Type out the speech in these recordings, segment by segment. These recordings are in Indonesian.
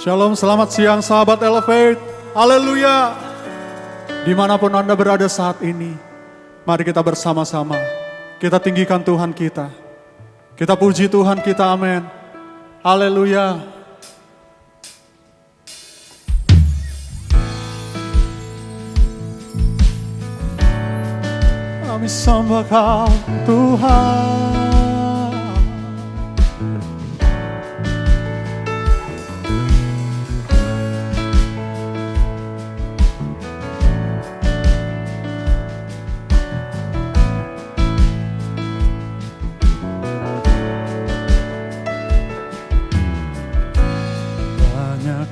Shalom, selamat siang sahabat Elevate. Haleluya. Dimanapun Anda berada saat ini, mari kita bersama-sama. Kita tinggikan Tuhan kita. Kita puji Tuhan kita, amin. Haleluya. Kami sembah Kau Tuhan.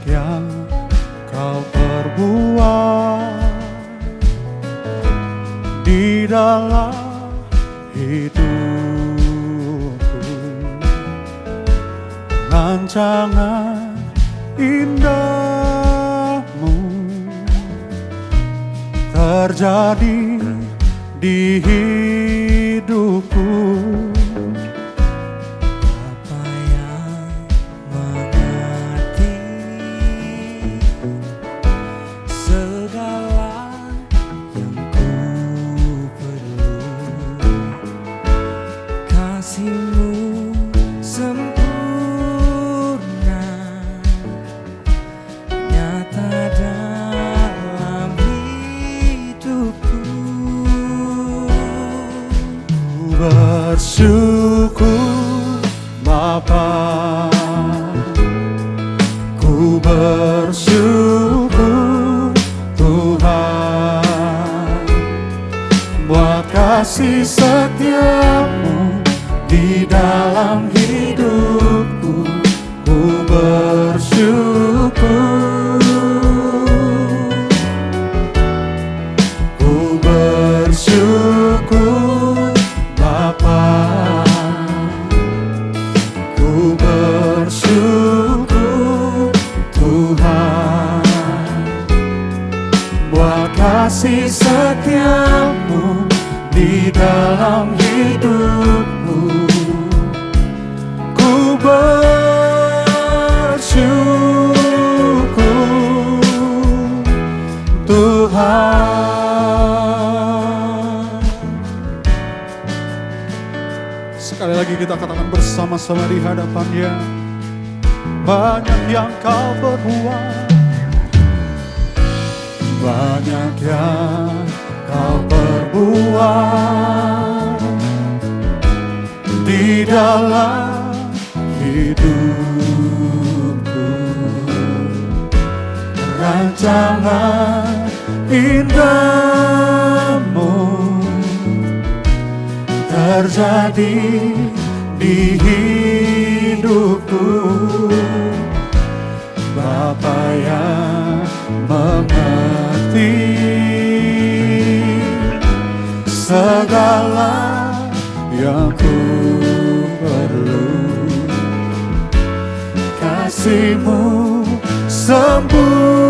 Yang Kau perbuat di dalam hidupku, rancangan indahmu terjadi di hidupku. Bersyukur Bapa, ku bersyukur Tuhan, buat kasih setiamu di dalam hidupku. Ku bersyukur, ku bersyukur Bapa, ku bersyukur Tuhan, buat kasih setiamu di dalam hidupku. Ku bersyukur Tuhan. Sekali lagi kita katakan bersama-sama di hadapan-Nya. Banyak yang Kau perbuat, banyak yang Kau perbuat di dalam hidupku, rancangan indahmu terjadi di hidupku. Bapa yang mengerti segala yang ku perlu, kasih-Mu sempurna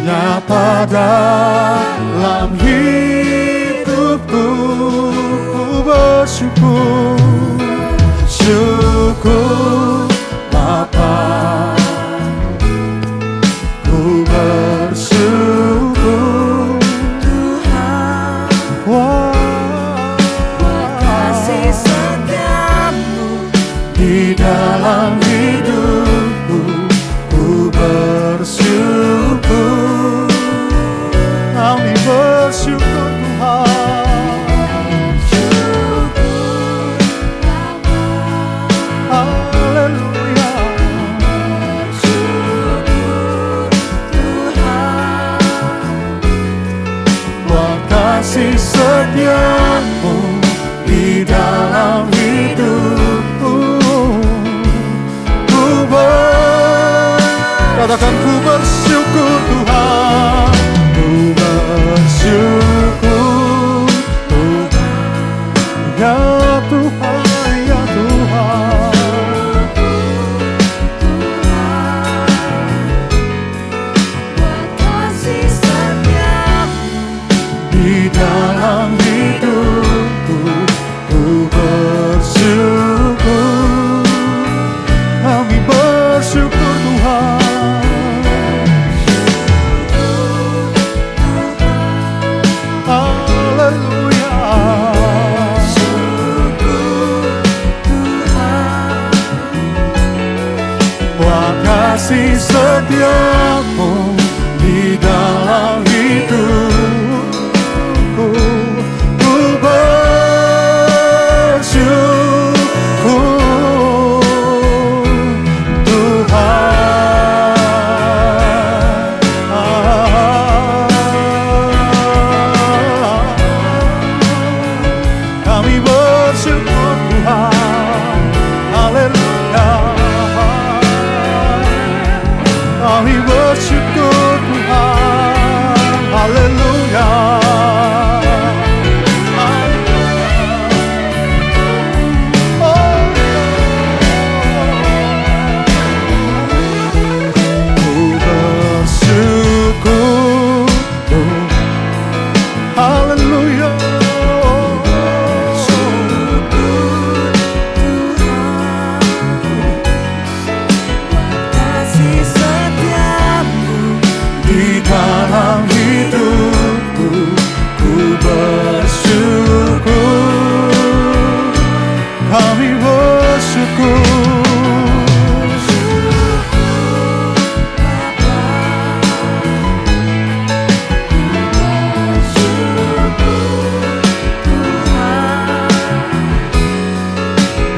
nyata dalam hidupku. Ku bersyukur, syukur Bapa, ku bersyukur Tuhan, buat kasih setiamu di dalam hidupku. Ku bersyukur, kami bersyukur Tuhan. Haleluya. Buat kasih setiamu di dalam hidupku. Katakan ku bersyukur Tuhan, ku bersyukur Tuhan, ya Tuhan, ya Tuhan. Buat kasih setiamu Di dalam hidupku, ku bersyukur setiamu di dalam hidupku. Ku bersyukur Tuhan. Kami bersyukur Tuhan. Haleluya. Kami bersyukur Tuhan. Haleluya. Ku bersyukur Tuhan. Haleluya. Kasih setiamu Di dalam hidupku ku bersyukur. Kami bersyukur.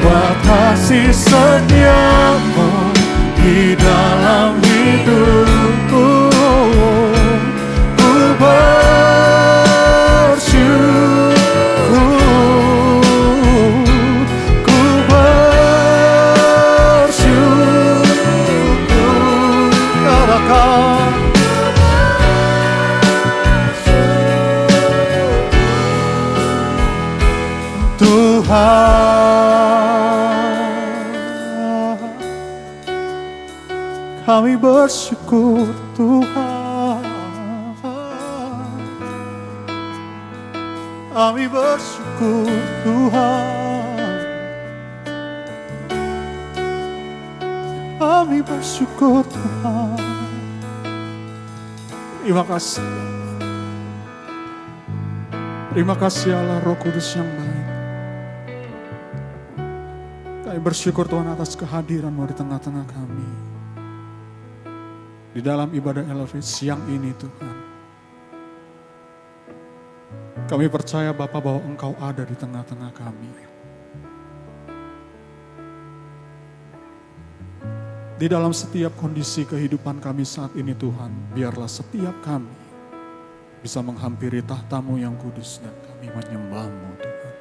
Buat kasih setiamu di dalam hidupku. Ku bersyukur. Ku bersyukur. Katakan Tuhan. Kami bersyukur Tuhan. Kami bersyukur Tuhan. Kami bersyukur Tuhan. Terima kasih. Terima kasih Allah Roh Kudus yang baik. Kami bersyukur Tuhan atas kehadiran-Mu di tengah-tengah kami. Di dalam ibadah Elevate siang ini Tuhan. Kami percaya Bapa bahwa Engkau ada di tengah-tengah kami. Di dalam setiap kondisi kehidupan kami saat ini Tuhan, biarlah setiap kami bisa menghampiri tahta-Mu yang kudus dan kami menyembah-Mu Tuhan.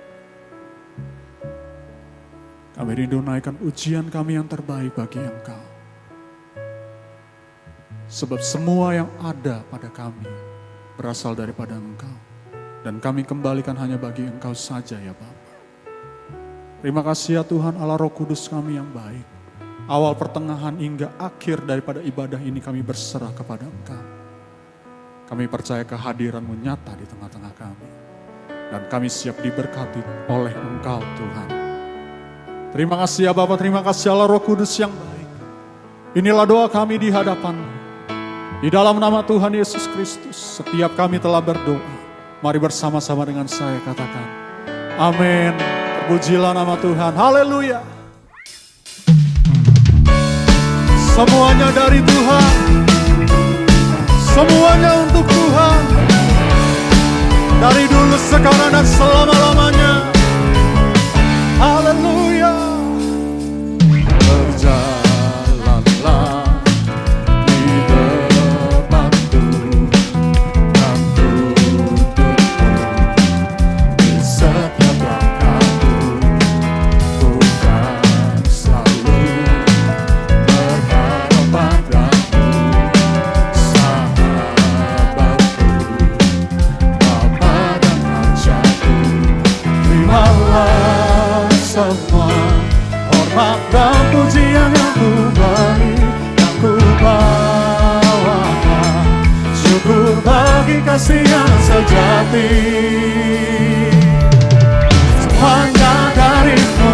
Kami rindu naikkan ujian kami yang terbaik bagi Engkau. Sebab semua yang ada pada kami berasal daripada Engkau. Dan kami kembalikan hanya bagi Engkau saja ya Bapa. Terima kasih ya Tuhan Allah Roh Kudus kami yang baik. Awal, pertengahan hingga akhir daripada ibadah ini kami berserah kepada Engkau. Kami percaya kehadiran-Mu nyata di tengah-tengah kami. Dan kami siap diberkati oleh Engkau Tuhan. Terima kasih ya Bapa, terima kasih Allah Roh Kudus yang baik. Inilah doa kami di hadapan-Mu. Di dalam nama Tuhan Yesus Kristus, setiap kami telah berdoa. Mari bersama-sama dengan saya katakan, amin. Terpujilah nama Tuhan, haleluya. Semuanya dari Tuhan, semuanya untuk Tuhan. Dari dulu, sekarang, dan selama-lamanya. Haleluya. Berjalanlah di depanku dan tuntutku di setiap langkahku. Ku kan selalu berharap padamu, sahabatku, Bapa dan Rajaku. Terimalah semua hormat dan pujian yang ku beri, yang ku bawakan. Syukur bagi kasih yang sejati. Semuanya dari-Mu,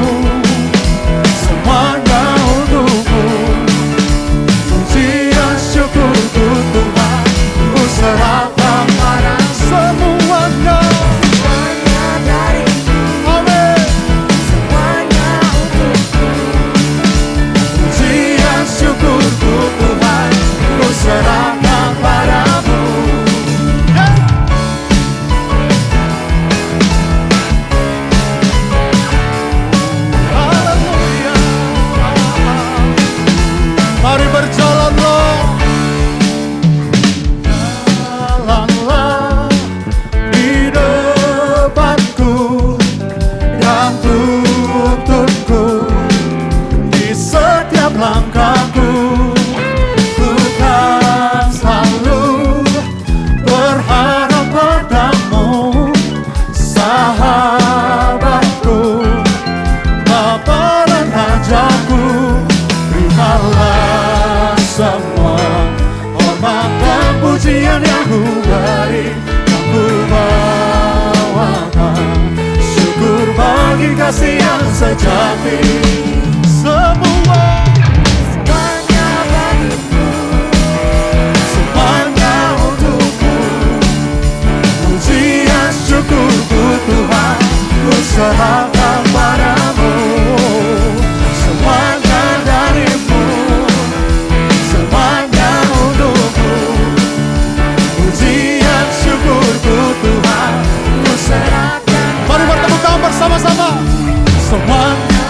semuanya untuk-Mu. Pujian syukurku Tuhan, ku serahkan pada semuanya. Semuanya dari-Mu, Amin. semuanya untukmu. Pujian syukurku Tuhan, sejati. Semua Semuanya bagimu, semuanya untukmu. Pujian syukurku Tuhan, ku serahkan padamu. Semuanya darimu, semuanya untukmu. Pujian syukurku Tuhan, ku serahkan. Mari bertepuk tangan bersama-sama. Semuanya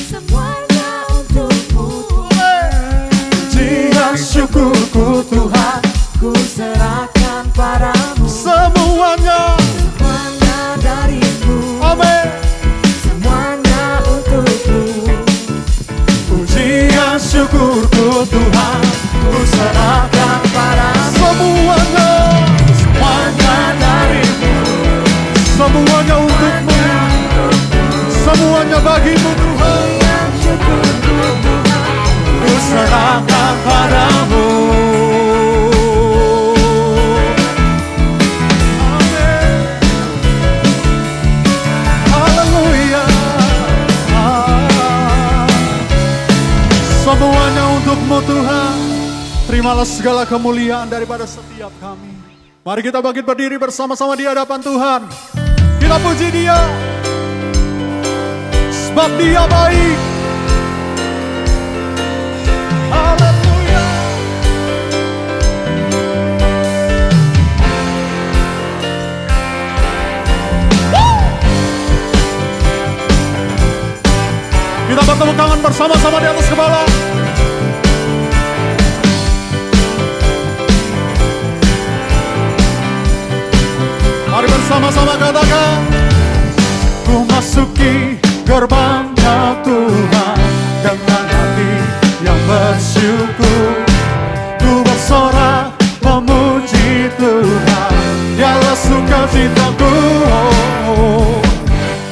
semuanya untukmu. pujian syukurku Tuhan, Ku serahkan padamu. semuanya. Semuanya darimu, Amin. semuanya untukmu. Pujian syukurku Tuhan, ku serahkan Padamu, semuanya. Semuanya darimu, semuanya untukmu. Semuanya bagimu Tuhan, yang syukurku Tuhan. ku serahkan padamu. Amin. Haleluya. Semuanya untukmu Tuhan. Terimalah segala kemuliaan daripada setiap kami. Mari kita bangkit berdiri bersama-sama di hadapan Tuhan. Kita puji Dia, sebab Dia baik. Haleluya. Kita bertepuk tangan bersama-sama di atas kepala. Mari bersama-sama katakan, ku masuki gerbangnya Tuhan dengan hati yang bersyukur. Ku bersorak memuji Tuhan, dialah sukacitaku.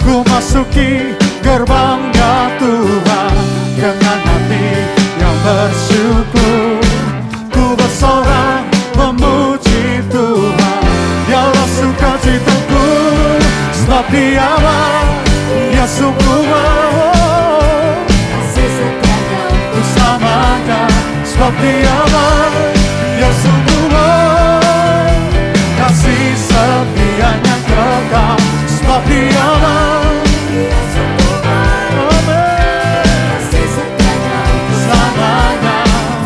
Ku masuki gerbangnya Tuhan dengan hati yang bersyukur. Ku bersorak memuji Tuhan, dialah sukacitaku. Sebab Dia baik, Dia sungguh baik, Kasih setianya bersamanya. Sebab Dia baik, Dia sungguh baik, kasih setianya kekal. Sebab Dia baik, Dia sungguh baik. amin, Kasih setianya selamanya.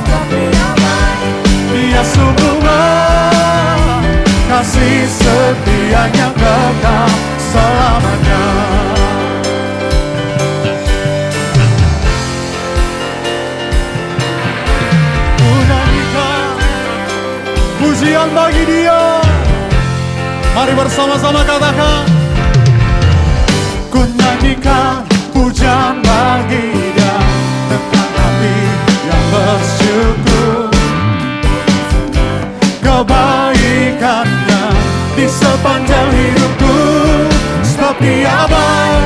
sebab Dia baik. Dia sungguh baik, kasih setianya kekal selamanya. Ku nyanyikan pujian bagi Dia. Mari bersama-sama katakan, ku nyanyikan pujian bagi Dia dengan hati yang bersyukur. Kebaikannya di sepanjang hidupku. Sebab Dia baik,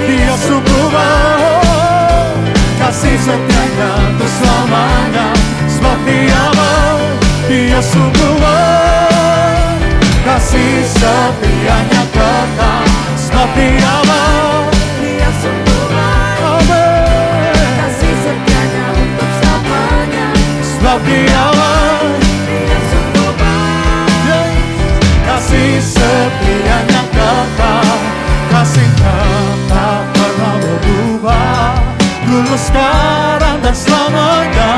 Dia sungguh baik, kasih setianya untuk selamanya. Sebab Dia baik, Dia sungguh baik, kasih setianya kekal. Sebab Dia baik, Dia sungguh baik. amin. Kasih setianya untuk selamanya. Sebab Dia baik, Dia sungguh baik. kasih setianya kekal. Kasihnya tak pernah berubah, dulu sekarang dan selamanya.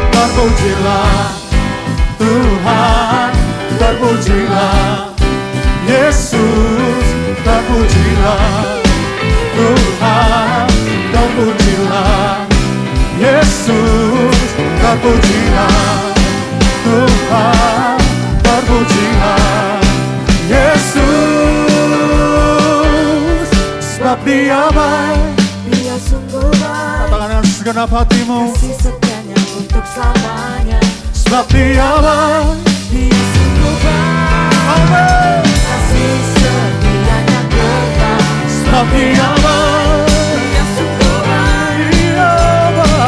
Terpujilah Tuhan, terpujilah Yesus, terpujilah Tuhan, terpujilah Yesus, terpujilah Tuhan, terpujilah Yesus. Sebab Dia baik, Dia sungguh baik. katakan dengan segenap hatimu. Kasih setianya untuk selamanya. Sebab Dia baik, Dia sungguh baik. amin. Kasih setianya kekal. Sebab Dia baik, Dia sungguh baik. Dia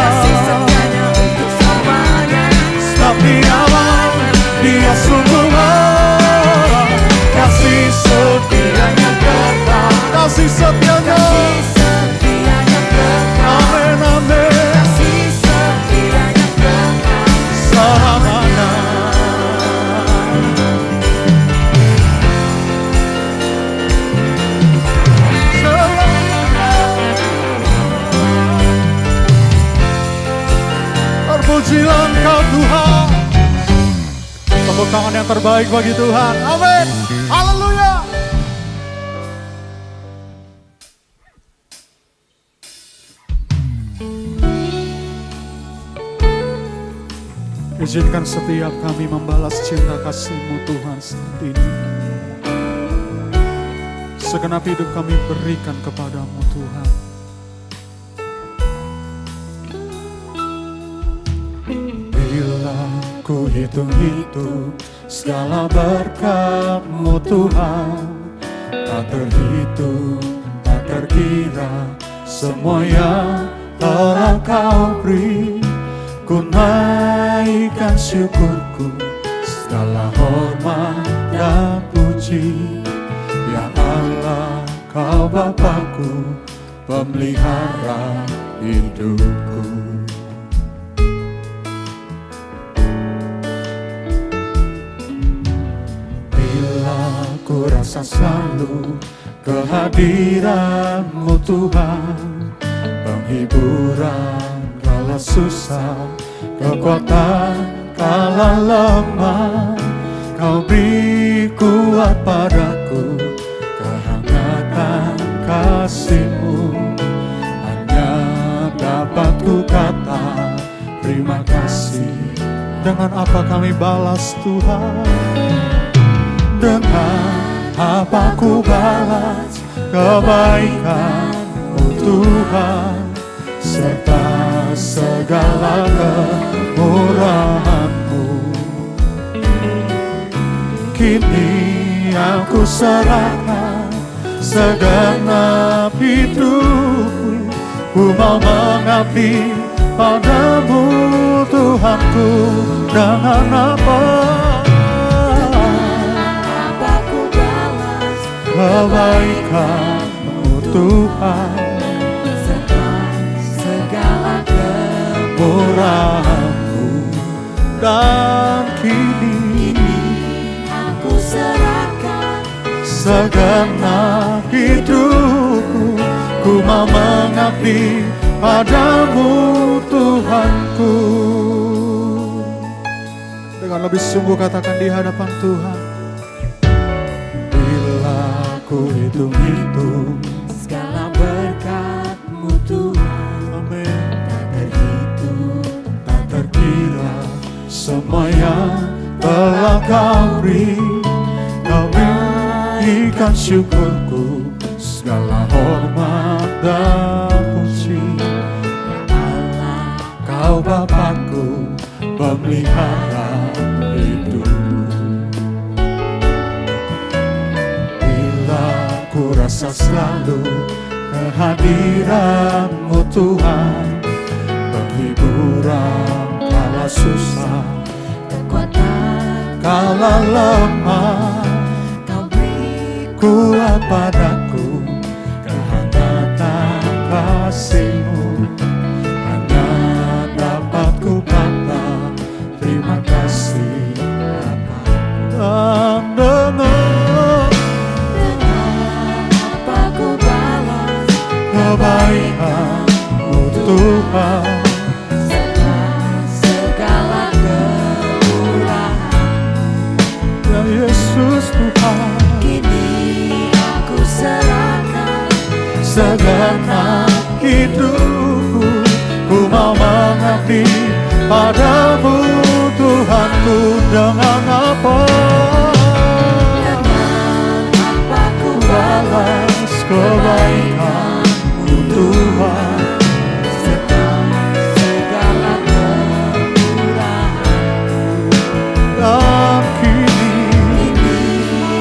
Kasih baik. setianya untuk selamanya. Sebab Dia baik, Dia sungguh baik, kasih setianya kekal. Kasih setianya Tepuk tangan yang terbaik bagi Tuhan. Amin. Haleluya. Izinkan setiap kami membalas cinta kasih-Mu Tuhan saat ini. Segenap hidup kami berikan kepadamu Tuhan. Bila ku hitung-hitung segala berkat-Mu Tuhan, tak terhitung, tak terkira semua yang telah Kau beri. Ku naikkan syukurku, segala hormat dan puji. Ya Allah, Kau Bapakku, pemelihara hidupku. Bila ku rasa selalu kehadiran-Mu Tuhan, penghiburan kala susah, kekuatan kala lemah. Kau beri kuat padaku, kehangatan kasih-Mu. Hanya dapat ku kata terima kasih. Dengan apa kami balas Tuhan? Dengan apa ku balas kebaikan-Mu Tuhan, serta segala kemurahan-Mu. Kini aku serahkan segenap hidupku. Ku mau mengabdi padamu Tuhanku. Dengan apa ku balas kebaikan-Mu Tuhan, segala kemurahan-Mu. Dan kini aku serahkan segenap hidupku. Ku mau mengabdi padamu Tuhanku. Dengan lebih sungguh katakan di hadapan Tuhan. Bila ku hitung-hitung segala berkat-Mu Tuhan, amin, tak terhitung, tak terkira semua yang telah Kau beri. Kau berikan syukurku, segala hormat dan puji. Ya Allah, Kau Bapakku, pemelihara hidupku. Bila ku rasa selalu kehadiran-Mu Tuhan, penghiburan kala susah, kekuatan kala lemah. Kau beri Kuat padaku, kehangatan kasih-Mu. Hanya dapat ku kata terima kasih. Dan dengan apa ku balas kebaikan-Mu Tuhan, segala kemurahan. ya Yesus Tuhan, Kini aku serahkan segenap hidupku. Ku mau mengabdi padamu Tuhanku. Dengan apa ku balas kebaikan-Mu Tuhan, segala kemurahan. dan kini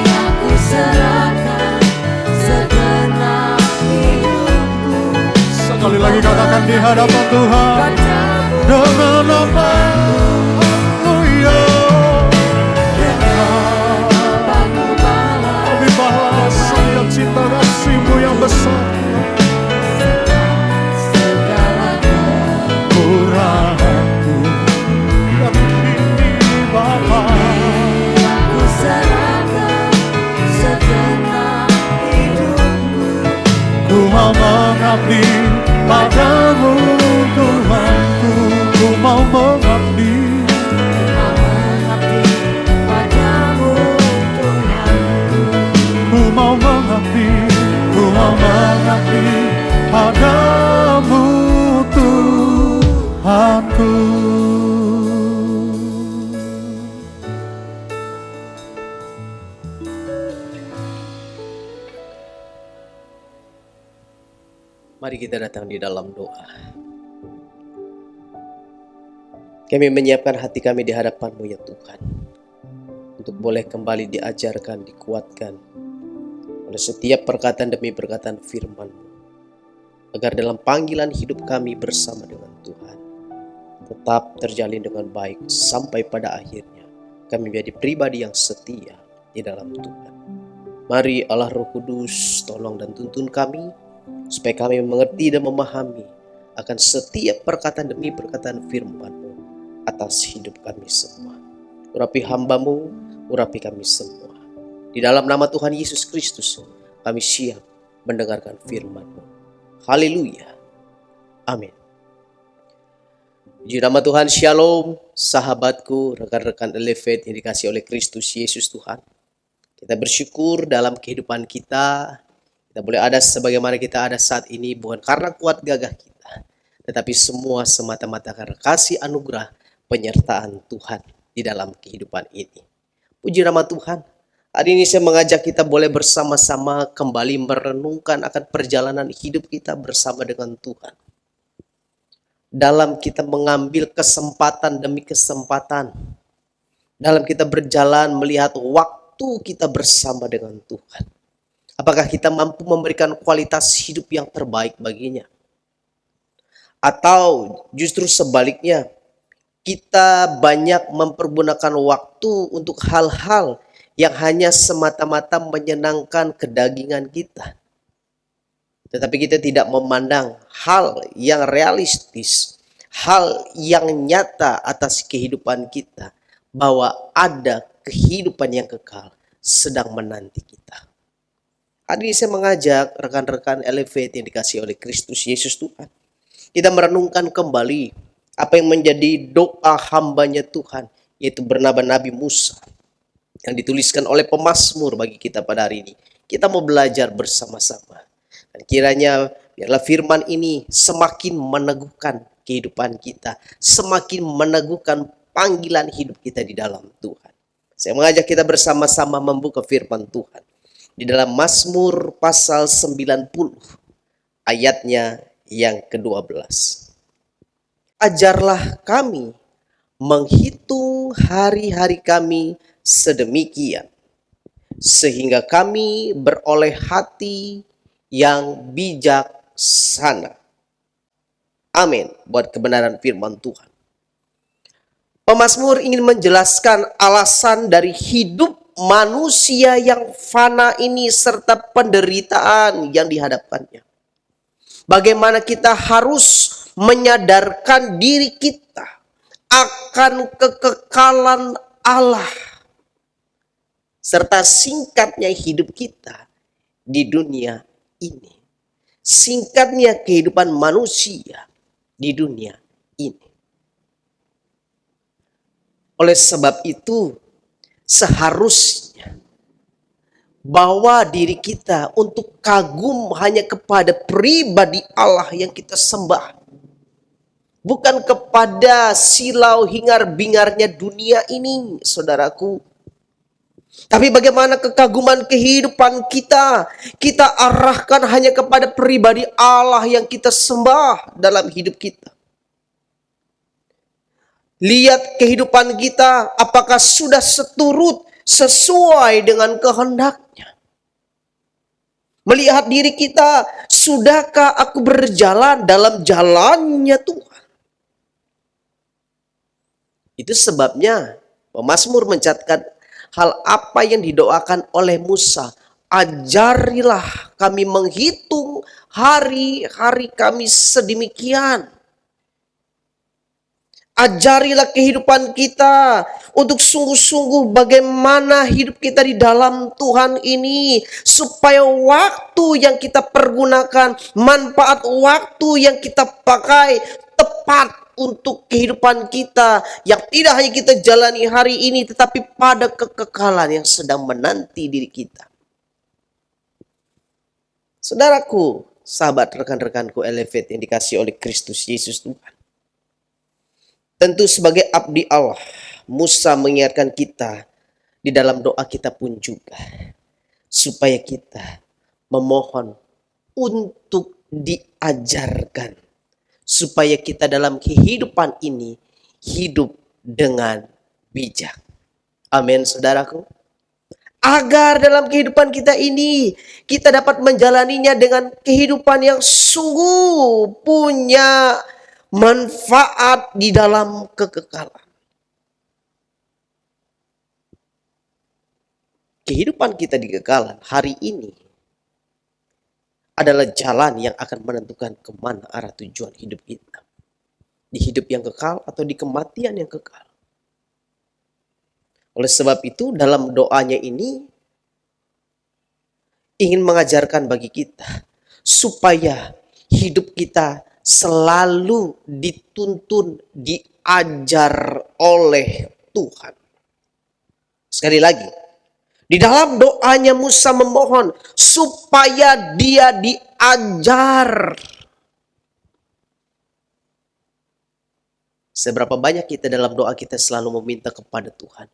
Aku serahkan segenap hidupku sekali lagi katakan di hadapan Tuhan. padamu. Dengan apa, haleluya, Apa ku balas kami balas setiap cinta kasih-Mu yang besar. segala Kurahanku dan kini Bapa, Aku serahkan segenap hidupku ku mau mengabdi padamu Tuhanku. Ku mau mengabdi padamu. mengabdi padamu Tuhanku. Mari kita datang di dalam doa. Kami menyiapkan hati kami di hadapan-Mu ya Tuhan, untuk boleh kembali diajarkan, dikuatkan oleh setiap perkataan demi perkataan firman-Mu, agar dalam panggilan hidup kami bersama dengan Tuhan tetap terjalin dengan baik sampai pada akhirnya kami menjadi pribadi yang setia di dalam Tuhan. Mari Allah Roh Kudus tolong dan tuntun kami, supaya kami mengerti dan memahami akan setiap perkataan demi perkataan firman-Mu atas hidup kami semua. Urapi hamba-Mu, urapi kami semua. Di dalam nama Tuhan Yesus Kristus, kami siap mendengarkan firman-Mu. Haleluya. Amin. Puji nama Tuhan, Shalom, sahabatku, rekan-rekan Elevate yang dikasihi oleh Kristus Yesus Tuhan. Kita bersyukur dalam kehidupan kita boleh ada sebagaimana kita ada saat ini, bukan karena kuat gagah kita, tetapi semua semata-mata karena kasih anugerah penyertaan Tuhan di dalam kehidupan ini. Puji nama Tuhan. Hari ini saya mengajak kita boleh bersama-sama kembali merenungkan akan perjalanan hidup kita bersama dengan Tuhan. Dalam kita mengambil kesempatan demi kesempatan, dalam kita berjalan melihat waktu kita bersama dengan Tuhan. Apakah kita mampu memberikan kualitas hidup yang terbaik baginya? Atau justru sebaliknya, kita banyak mempergunakan waktu untuk hal-hal yang hanya semata-mata menyenangkan kedagingan kita. Tetapi kita tidak memandang hal yang realistis, hal yang nyata atas kehidupan kita, bahwa ada kehidupan yang kekal sedang menanti kita. Hari ini saya mengajak rekan-rekan Elevate yang dikasihi oleh Kristus Yesus Tuhan, kita merenungkan kembali apa yang menjadi doa hambanya Tuhan, yaitu bernama Nabi Musa, yang dituliskan oleh pemazmur bagi kita pada hari ini. Kita mau belajar bersama-sama. Dan kiranya biarlah firman ini semakin meneguhkan kehidupan kita, semakin meneguhkan panggilan hidup kita di dalam Tuhan. Saya mengajak kita bersama-sama membuka firman Tuhan di dalam Mazmur pasal 90 ayatnya yang ke-12. Ajarlah kami menghitung hari-hari kami sedemikian, sehingga kami beroleh hati yang bijaksana. Amin. Buat kebenaran firman Tuhan. Pemazmur ingin menjelaskan alasan dari hidup manusia yang fana ini serta penderitaan yang dihadapkannya. Bagaimana kita harus menyadarkan diri kita akan kekekalan Allah serta singkatnya hidup kita di dunia ini. Singkatnya kehidupan manusia di dunia ini. Oleh sebab itu, seharusnya bawa diri kita untuk kagum hanya kepada pribadi Allah yang kita sembah. Bukan kepada silau hingar-bingarnya dunia ini, saudaraku. Tapi bagaimana kekaguman kehidupan kita, kita arahkan hanya kepada pribadi Allah yang kita sembah dalam hidup kita. Lihat kehidupan kita, apakah sudah sesuai dengan kehendaknya. Melihat diri kita, sudahkah aku berjalan dalam jalannya Tuhan? Itu sebabnya pemazmur mencatatkan hal apa yang didoakan oleh Musa. Ajarilah kami menghitung hari-hari kami sedemikian. Ajarilah kehidupan kita untuk sungguh-sungguh bagaimana hidup kita di dalam Tuhan ini. Supaya waktu yang kita pergunakan, manfaat waktu yang kita pakai tepat untuk kehidupan kita. Yang tidak hanya kita jalani hari ini, tetapi pada kekekalan yang sedang menanti diri kita. Saudaraku, sahabat rekan-rekanku Elevate yang dikasih oleh Kristus Yesus Tuhan. Tentu sebagai abdi Allah, Musa mengingatkan kita di dalam doa kita pun juga. Supaya kita memohon untuk diajarkan. Supaya kita dalam kehidupan ini hidup dengan bijak. Amin, saudaraku. Agar dalam kehidupan kita ini kita dapat menjalaninya dengan kehidupan yang sungguh punya manfaat di dalam kekekalan. Kehidupan kita di kekekalan hari ini adalah jalan yang akan menentukan kemana arah tujuan hidup kita. Di hidup yang kekal atau di kematian yang kekal. Oleh sebab itu dalam doanya ini ingin mengajarkan bagi kita supaya hidup kita selalu dituntun, diajar oleh Tuhan. Sekali lagi, di dalam doanya Musa memohon supaya dia diajar. Seberapa banyak kita dalam doa kita selalu meminta kepada Tuhan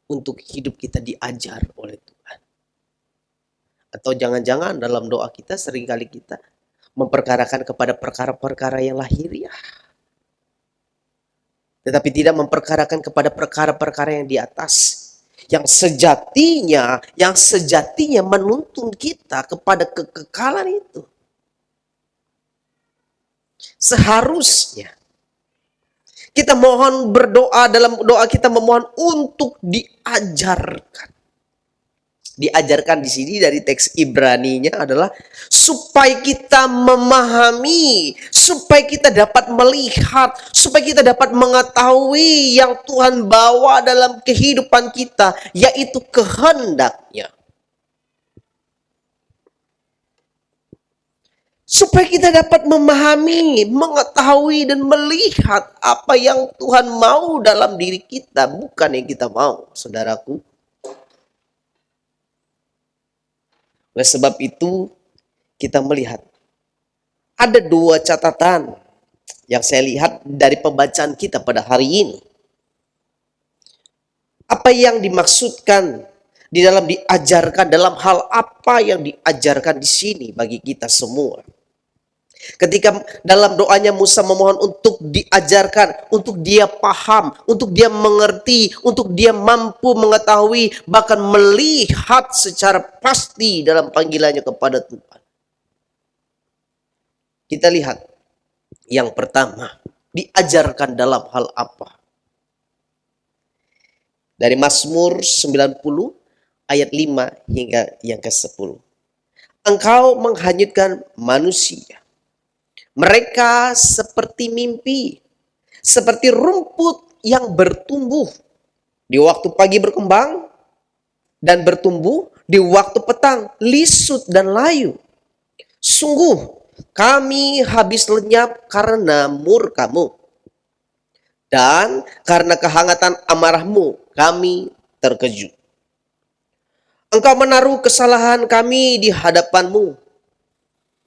untuk hidup kita diajar oleh Tuhan. Atau jangan-jangan dalam doa kita seringkali kita memperkarakan kepada perkara-perkara yang lahiriah. Tetapi tidak memperkarakan kepada perkara-perkara yang di atas. Yang sejatinya menuntun kita kepada kekekalan itu. Seharusnya kita mohon berdoa, dalam doa kita memohon untuk diajarkan. Diajarkan di sini dari teks Ibrani-nya adalah supaya kita memahami, supaya kita dapat melihat, supaya kita dapat mengetahui yang Tuhan bawa dalam kehidupan kita, yaitu kehendaknya. Supaya kita dapat memahami, mengetahui dan melihat apa yang Tuhan mau dalam diri kita, bukan yang kita mau, saudaraku. Oleh sebab itu, kita melihat ada dua catatan yang saya lihat dari pembacaan kita pada hari ini. Apa yang dimaksudkan di dalam diajarkan, dalam hal apa yang diajarkan di sini bagi kita semua. Ketika dalam doanya Musa memohon untuk diajarkan, untuk dia paham, untuk dia mengerti, untuk dia mampu mengetahui, bahkan melihat secara pasti dalam panggilannya kepada Tuhan. Kita lihat yang pertama, diajarkan dalam hal apa? Dari Mazmur 90 ayat 5 hingga yang ke-10. Engkau menghanyutkan manusia. Mereka seperti mimpi, seperti rumput yang bertumbuh. Di waktu pagi berkembang dan bertumbuh, di waktu petang lisut dan layu. Sungguh kami habis lenyap karena murka-Mu. Dan karena kehangatan amarah-Mu kami terkejut. Engkau menaruh kesalahan kami di hadapan-Mu.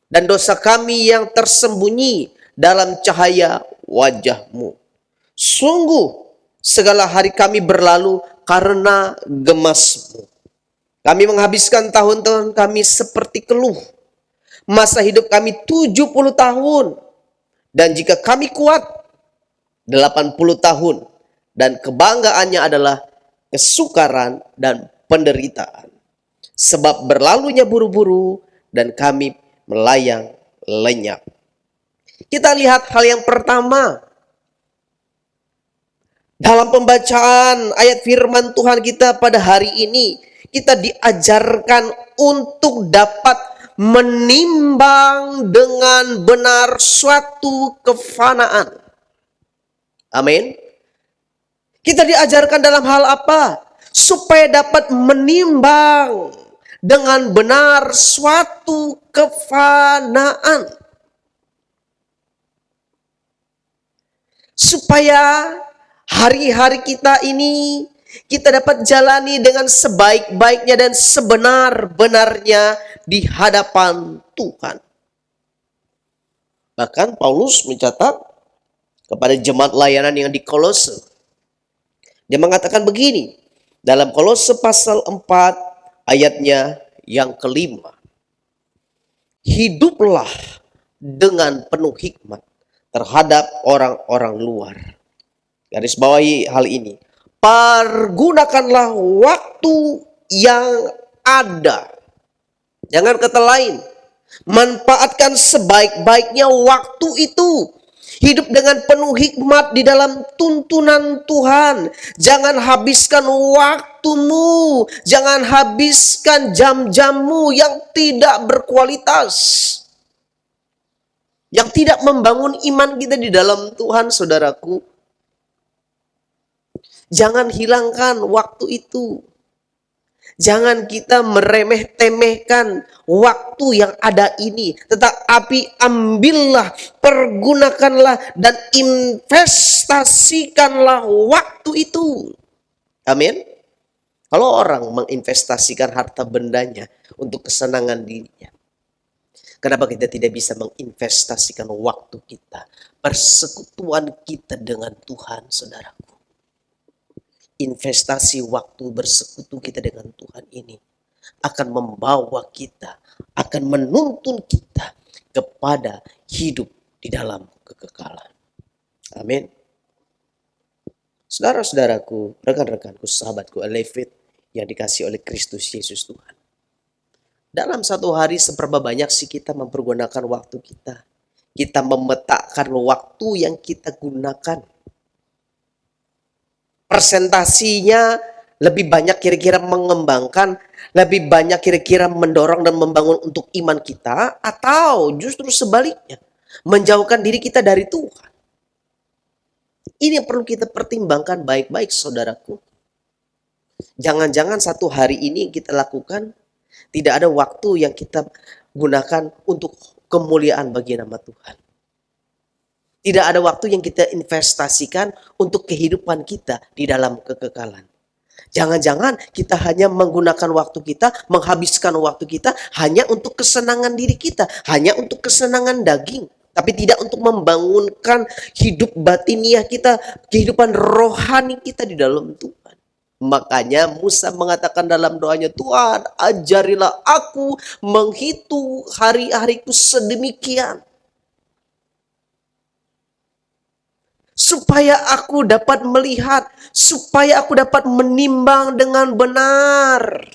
Dan dosa kami yang tersembunyi dalam cahaya wajah-Mu. Sungguh segala hari kami berlalu karena gemas-Mu. Kami menghabiskan tahun-tahun kami seperti keluh. Masa hidup kami 70 tahun. Dan jika kami kuat 80 tahun. Dan kebanggaannya adalah kesukaran dan penderitaan. Sebab berlalunya buru-buru dan kami melayang lenyap. Kita lihat hal yang pertama. Dalam pembacaan ayat firman Tuhan kita pada hari ini, kita diajarkan untuk dapat menimbang dengan benar suatu kefanaan. Amin. Kita diajarkan dalam hal apa? Supaya dapat menimbang dengan benar suatu kefanaan. Supaya hari-hari kita ini kita dapat jalani dengan sebaik-baiknya dan sebenar-benarnya di hadapan Tuhan. Bahkan Paulus mencatat kepada jemaat layanan yang di Kolose. Dia mengatakan begini, dalam Kolose pasal 4 ayatnya yang kelima. Hiduplah dengan penuh hikmat terhadap orang-orang luar. Garis bawahi hal ini. Pergunakanlah waktu yang ada. Jangan kata lain. Manfaatkan sebaik-baiknya waktu itu. Hidup dengan penuh hikmat di dalam tuntunan Tuhan. Jangan habiskan waktumu. Jangan habiskan jam-jammu yang tidak berkualitas. Yang tidak membangun iman kita di dalam Tuhan, saudaraku. Jangan hilangkan waktu itu. Jangan kita meremeh-temehkan waktu yang ada ini. Tetapi ambillah, pergunakanlah, dan investasikanlah waktu itu. Amin. Kalau orang menginvestasikan harta bendanya untuk kesenangan dirinya, kenapa kita tidak bisa menginvestasikan waktu kita, persekutuan kita dengan Tuhan, saudaraku? Investasi waktu bersekutu kita dengan Tuhan ini akan membawa kita, akan menuntun kita kepada hidup di dalam kekekalan. Amin. Saudara-saudaraku, rekan-rekanku, sahabatku, Elevate yang dikasih oleh Kristus Yesus Tuhan. Dalam satu hari seberapa banyak sih kita mempergunakan waktu kita? Kita memetakkan waktu yang kita gunakan. Persentasinya lebih banyak kira-kira mengembangkan, lebih banyak kira-kira mendorong dan membangun untuk iman kita, atau justru sebaliknya, menjauhkan diri kita dari Tuhan. Ini yang perlu kita pertimbangkan baik-baik, saudaraku. Jangan-jangan satu hari ini kita lakukan, tidak ada waktu yang kita gunakan untuk kemuliaan bagi nama Tuhan. Tidak ada waktu yang kita investasikan untuk kehidupan kita di dalam kekekalan. Jangan-jangan kita hanya menggunakan waktu kita, menghabiskan waktu kita hanya untuk kesenangan diri kita, hanya untuk kesenangan daging, tapi tidak untuk membangunkan hidup batiniah kita, kehidupan rohani kita di dalam Tuhan. Makanya Musa mengatakan dalam doanya, Tuhan ajarilah aku menghitung hari-hariku sedemikian, supaya aku dapat melihat, supaya aku dapat menimbang dengan benar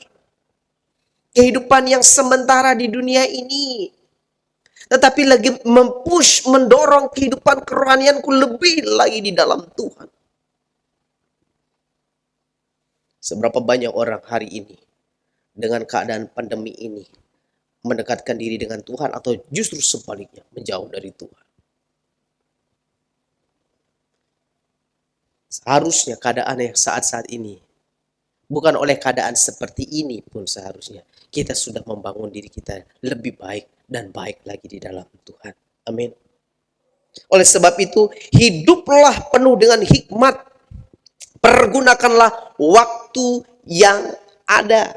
kehidupan yang sementara di dunia ini. Tetapi lagi mendorong kehidupan kerohanianku lebih lagi di dalam Tuhan. Seberapa banyak orang hari ini dengan keadaan pandemi ini mendekatkan diri dengan Tuhan, atau justru sebaliknya menjauh dari Tuhan. Seharusnya keadaan yang saat-saat ini, bukan oleh keadaan seperti ini pun seharusnya kita sudah membangun diri kita lebih baik dan baik lagi di dalam Tuhan. Amin. Oleh sebab itu, hiduplah penuh dengan hikmat. Pergunakanlah waktu yang ada.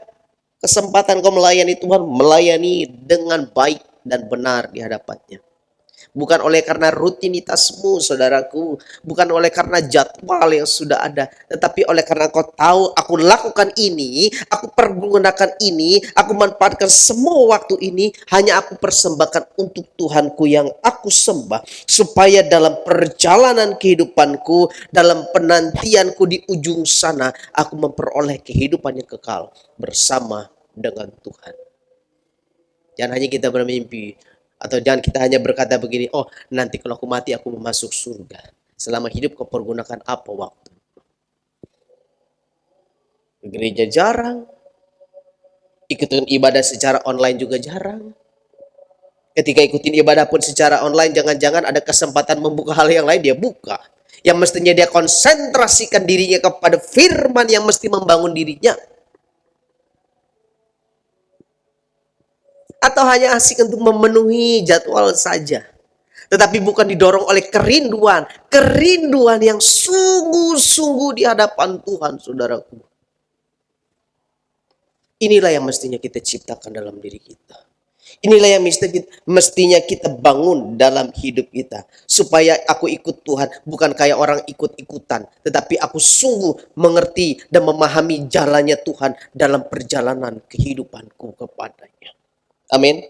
Kesempatan kau melayani Tuhan, melayani dengan baik dan benar di hadapannya. Bukan oleh karena rutinitasmu, saudaraku. Bukan oleh karena jadwal yang sudah ada. Tetapi oleh karena kau tahu, aku lakukan ini, aku pergunakan ini, aku manfaatkan semua waktu ini, hanya aku persembahkan untuk Tuhanku yang aku sembah. Supaya dalam perjalanan kehidupanku, dalam penantianku di ujung sana, aku memperoleh kehidupan yang kekal bersama dengan Tuhan. Jangan hanya kita bermimpi, atau jangan kita hanya berkata begini, oh nanti kalau aku mati aku mau masuk surga. Selama hidup kau pergunakan apa waktu? Ke gereja jarang. Ikutin ibadah secara online juga jarang. Ketika ikutin ibadah pun secara online, jangan-jangan ada kesempatan membuka hal yang lain, dia buka. Yang mestinya dia konsentrasikan dirinya kepada firman yang mesti membangun dirinya. Atau hanya asik untuk memenuhi jadwal saja. Tetapi bukan didorong oleh kerinduan. Kerinduan yang sungguh-sungguh di hadapan Tuhan, saudaraku. Inilah yang mestinya kita ciptakan dalam diri kita. Inilah yang mestinya kita bangun dalam hidup kita. Supaya aku ikut Tuhan bukan kayak orang ikut-ikutan. Tetapi aku sungguh mengerti dan memahami jalannya Tuhan dalam perjalanan kehidupanku kepadanya. Amin.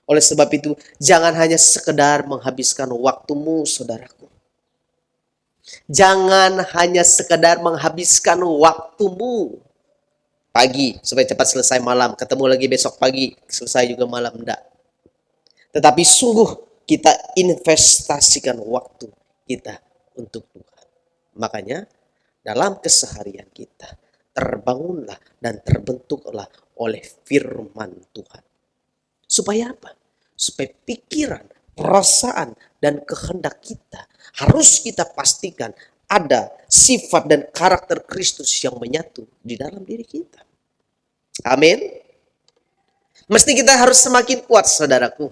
Oleh sebab itu, jangan hanya sekedar menghabiskan waktumu, saudaraku. Jangan hanya sekedar menghabiskan waktumu pagi supaya cepat selesai malam, ketemu lagi besok pagi, selesai juga malam, enggak. Tetapi sungguh kita investasikan waktu kita untuk Tuhan. Makanya dalam keseharian kita terbangunlah dan terbentuklah oleh firman Tuhan. Supaya apa? Supaya pikiran, perasaan, dan kehendak kita harus kita pastikan ada sifat dan karakter Kristus yang menyatu di dalam diri kita. Amin. Mesti kita harus semakin kuat, saudaraku.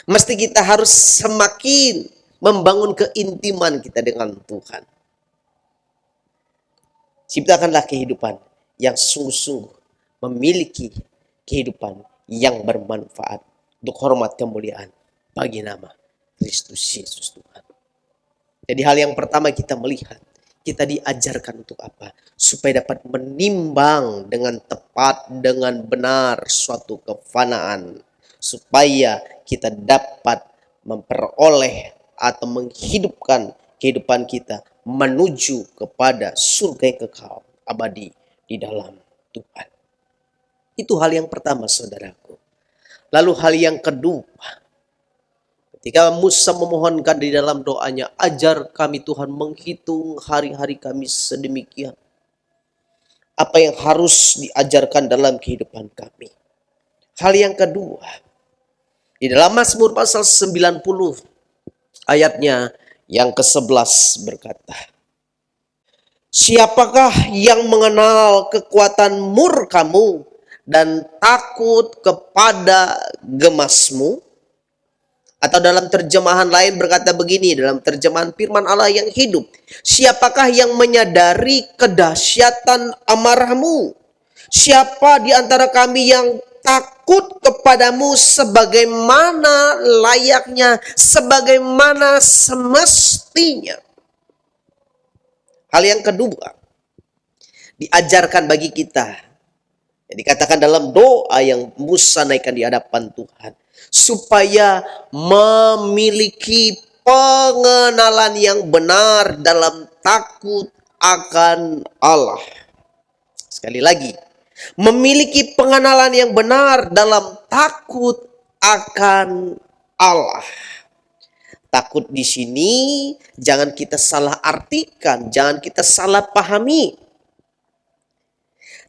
Mesti kita harus semakin membangun keintiman kita dengan Tuhan. Ciptakanlah kehidupan yang sungguh-sungguh memiliki kehidupan yang bermanfaat untuk hormat kemuliaan bagi nama Kristus Yesus Tuhan. Jadi hal yang pertama kita melihat, kita diajarkan untuk apa? Supaya dapat menimbang dengan tepat, dengan benar suatu kefanaan. Supaya kita dapat memperoleh atau menghidupkan kehidupan kita menuju kepada surga yang kekal abadi di dalam Tuhan. Itu hal yang pertama, saudaraku. Lalu hal yang kedua, ketika Musa memohonkan di dalam doanya, ajar kami Tuhan menghitung hari-hari kami sedemikian. Apa yang harus diajarkan dalam kehidupan kami. Hal yang kedua, di dalam Mazmur pasal 90 ayatnya yang ke-11 berkata, siapakah yang mengenal kekuatan murkamu dan takut kepada gemasmu? Atau dalam terjemahan lain berkata begini, dalam terjemahan firman Allah yang hidup, siapakah yang menyadari kedahsyatan amarahmu? Siapa di antara kami yang takut kepadamu sebagaimana layaknya, sebagaimana semestinya? Hal yang kedua, diajarkan bagi kita, dikatakan dalam doa yang Musa naikkan di hadapan Tuhan, supaya memiliki pengenalan yang benar dalam takut akan Allah. Sekali lagi, memiliki pengenalan yang benar dalam takut akan Allah. Takut di sini jangan kita salah artikan, jangan kita salah pahami.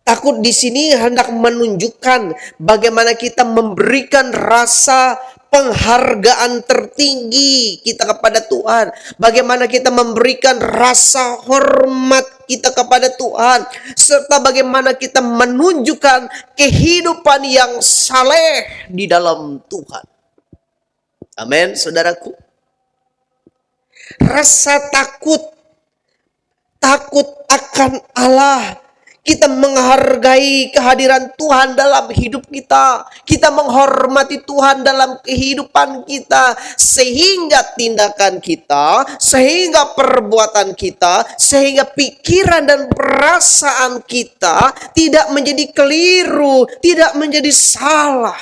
Takut di sini hendak menunjukkan bagaimana kita memberikan rasa penghargaan tertinggi kita kepada Tuhan. Bagaimana kita memberikan rasa hormat kita kepada Tuhan. Serta bagaimana kita menunjukkan kehidupan yang saleh di dalam Tuhan. Amin, saudaraku. Rasa takut akan Allah. Kita menghargai kehadiran Tuhan dalam hidup kita. Kita menghormati Tuhan dalam kehidupan kita. Sehingga tindakan kita, sehingga perbuatan kita, sehingga pikiran dan perasaan kita tidak menjadi keliru, tidak menjadi salah.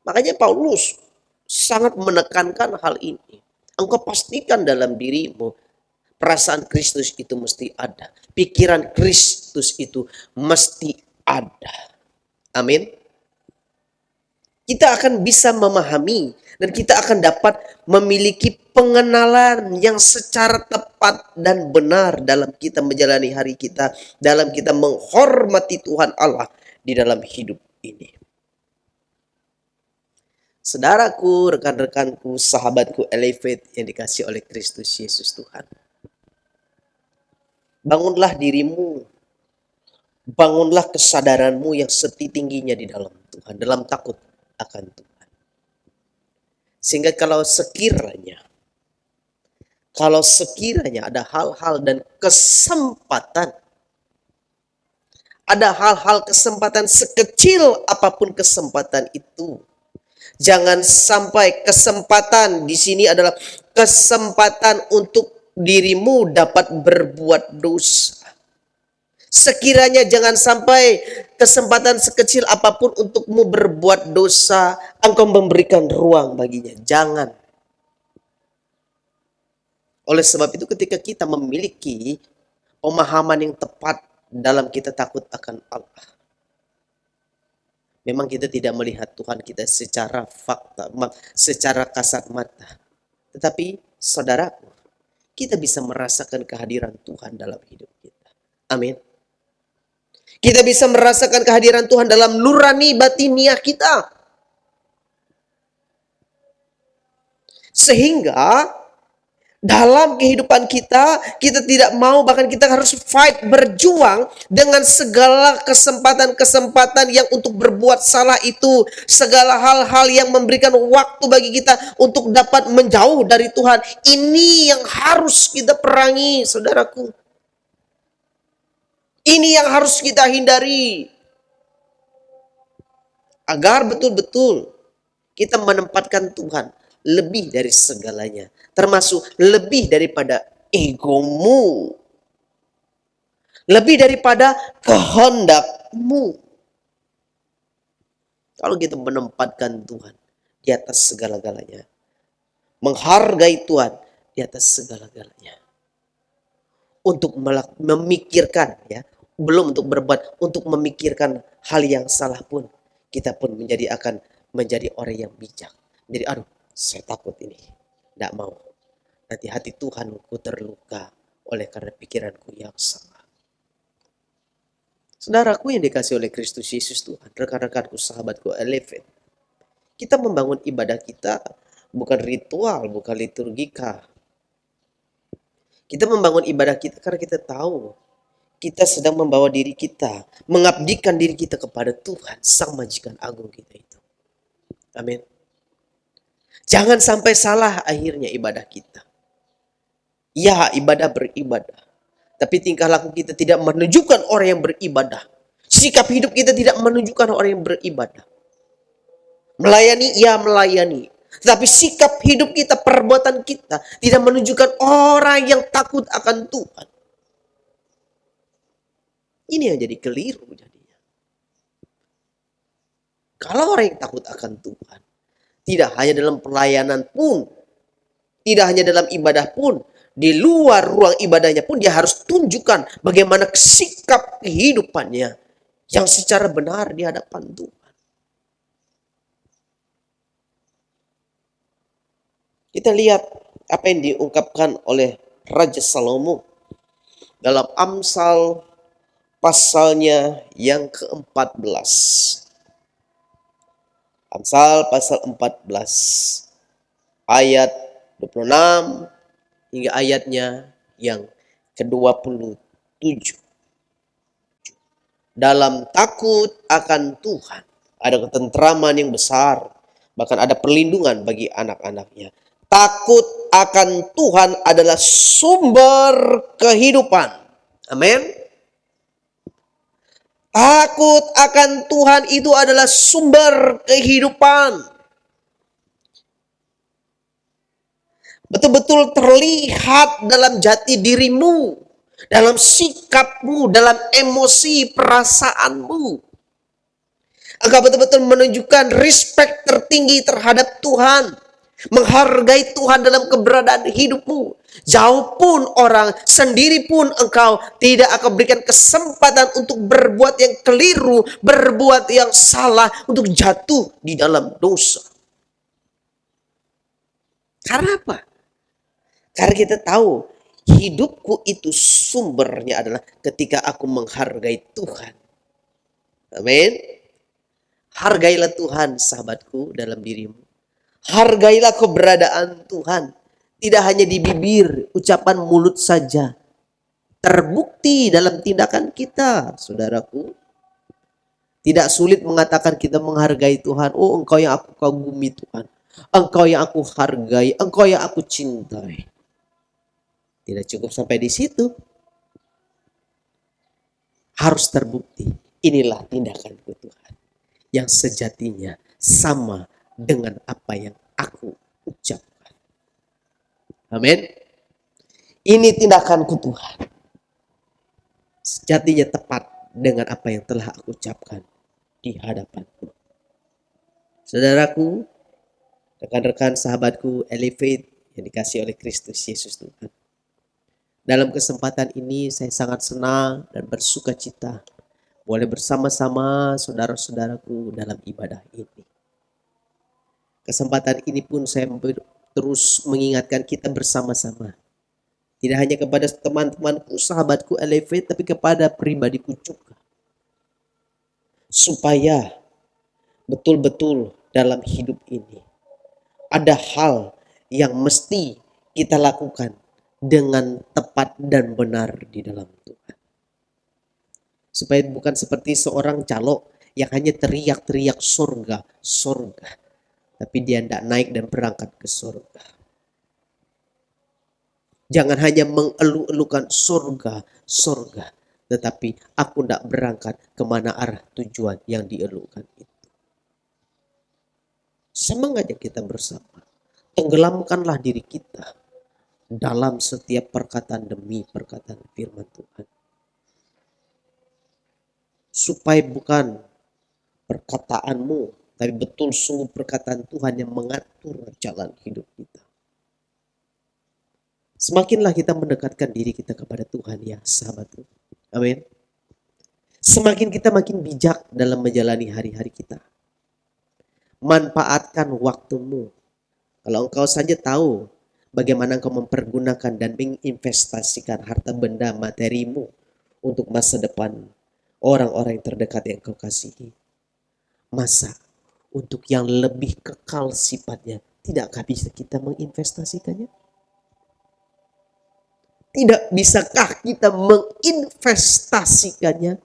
Makanya Paulus sangat menekankan hal ini. Engkau pastikan dalam dirimu, perasaan Kristus itu mesti ada. Pikiran Kristus itu mesti ada. Amin. Kita akan bisa memahami dan kita akan dapat memiliki pengenalan yang secara tepat dan benar dalam kita menjalani hari kita, dalam kita menghormati Tuhan Allah di dalam hidup ini. Saudaraku, rekan-rekanku, sahabatku Elevate yang dikasihi oleh Kristus Yesus Tuhan. Bangunlah dirimu, bangunlah kesadaranmu yang setingginya di dalam Tuhan, dalam takut akan Tuhan. Sehingga kalau sekiranya ada hal-hal dan kesempatan, Ada hal-hal kesempatan sekecil apapun kesempatan itu. Jangan sampai kesempatan di sini adalah kesempatan untuk dirimu dapat berbuat dosa. Sekiranya jangan sampai kesempatan sekecil apapun untukmu berbuat dosa, engkau memberikan ruang baginya. Jangan. Oleh sebab itu ketika kita memiliki pemahaman yang tepat dalam kita takut akan Allah, memang kita tidak melihat Tuhan kita secara fakta, secara kasat mata. Tetapi saudaraku, kita bisa merasakan kehadiran Tuhan dalam hidup kita. Amin. Kita bisa merasakan kehadiran Tuhan dalam nurani batiniah kita. Sehingga dalam kehidupan kita, kita tidak mau, bahkan kita harus fight, berjuang dengan segala kesempatan-kesempatan yang untuk berbuat salah itu. Segala hal-hal yang memberikan waktu bagi kita untuk dapat menjauh dari Tuhan. Ini yang harus kita perangi, saudaraku. Ini yang harus kita hindari. Agar betul-betul kita menempatkan Tuhan lebih dari segalanya, termasuk lebih daripada egomu, lebih daripada kehendakmu. Kalau kita menempatkan Tuhan di atas segala-galanya, menghargai Tuhan di atas segala-galanya, untuk memikirkan, ya, belum untuk berbuat, untuk memikirkan hal yang salah pun, kita pun akan menjadi orang yang bijak. Jadi aduh, saya takut ini, tidak mau. Nanti hati Tuhanku terluka oleh karena pikiranku yang salah. Saudaraku yang dikasih oleh Kristus Yesus Tuhan, rekan-rekanku, sahabatku, Elevate. Kita membangun ibadah kita bukan ritual, bukan liturgika. Kita membangun ibadah kita karena kita tahu kita sedang membawa diri kita, mengabdikan diri kita kepada Tuhan, Sang Majikan Agung kita itu. Amin. Jangan sampai salah akhirnya ibadah kita. Ya, ibadah beribadah. Tapi tingkah laku kita tidak menunjukkan orang yang beribadah. Sikap hidup kita tidak menunjukkan orang yang beribadah. Melayani, ya melayani. Tetapi sikap hidup kita, perbuatan kita tidak menunjukkan orang yang takut akan Tuhan. Ini yang jadi keliru jadinya. Kalau orang yang takut akan Tuhan, tidak hanya dalam pelayanan pun, tidak hanya dalam ibadah pun, di luar ruang ibadahnya pun dia harus tunjukkan bagaimana sikap kehidupannya yang secara benar di hadapan Tuhan. Kita lihat apa yang diungkapkan oleh Raja Salomo dalam Amsal pasalnya yang ke-14. Amsal pasal 14 ayat 26 hingga ayatnya yang ke-27. Dalam takut akan Tuhan ada ketentraman yang besar, bahkan ada perlindungan bagi anak-anaknya. Takut akan Tuhan adalah sumber kehidupan. Amin. Takut akan Tuhan itu adalah sumber kehidupan. Betul-betul terlihat dalam jati dirimu, dalam sikapmu, dalam emosi perasaanmu. Engkau betul-betul menunjukkan respect tertinggi terhadap Tuhan. Menghargai Tuhan dalam keberadaan hidupmu. Jauh pun orang, sendiri pun engkau tidak akan berikan kesempatan untuk berbuat yang keliru, berbuat yang salah, untuk jatuh di dalam dosa. Karena apa? Karena kita tahu hidupku itu sumbernya adalah ketika aku menghargai Tuhan. Amin. Hargailah Tuhan, sahabatku, dalam dirimu. Hargailah keberadaan Tuhan. Tidak hanya di bibir, ucapan mulut saja. Terbukti dalam tindakan kita, saudaraku. Tidak sulit mengatakan kita menghargai Tuhan. Oh, engkau yang aku kagumi Tuhan. Engkau yang aku hargai. Engkau yang aku cintai. Tidak cukup sampai di situ. harus terbukti. Inilah tindakanku Tuhan, yang sejatinya sama dengan apa yang aku ucapkan. Amin. Ini tindakanku Tuhan, sejatinya tepat dengan apa yang telah aku ucapkan di hadapanmu. Saudaraku, rekan-rekan sahabatku Elevate yang dikasih oleh Kristus Yesus Tuhan. Dalam kesempatan ini saya sangat senang dan bersuka cita boleh bersama-sama saudara-saudaraku dalam ibadah ini. Kesempatan ini pun saya terus mengingatkan kita bersama-sama. Tidak hanya kepada teman-temanku, sahabatku Elevate, tapi kepada pribadiku juga. Supaya betul-betul dalam hidup ini ada hal yang mesti kita lakukan dengan tepat dan benar di dalam Tuhan. Supaya bukan seperti seorang calo yang hanya teriak-teriak surga, surga. Tapi dia tidak naik dan berangkat ke surga. Jangan hanya mengeluh-elukan surga, surga. Tetapi aku tidak berangkat kemana arah tujuan yang dielukan itu. Semangat kita bersama. Tenggelamkanlah diri kita dalam setiap perkataan demi perkataan firman Tuhan. Supaya bukan perkataanmu, tapi betul sungguh perkataan Tuhan yang mengatur jalan hidup kita. Semakinlah kita mendekatkan diri kita kepada Tuhan ya sahabatku. Amin. Semakin kita makin bijak dalam menjalani hari-hari kita. Manfaatkan waktumu. Kalau engkau saja tahu bagaimana engkau mempergunakan dan menginvestasikan harta benda materimu untuk masa depan orang-orang yang terdekat yang engkau kasihi. Masa untuk yang lebih kekal sifatnya, tidakkah bisa kita menginvestasikannya? Tidak bisakah kita menginvestasikannya?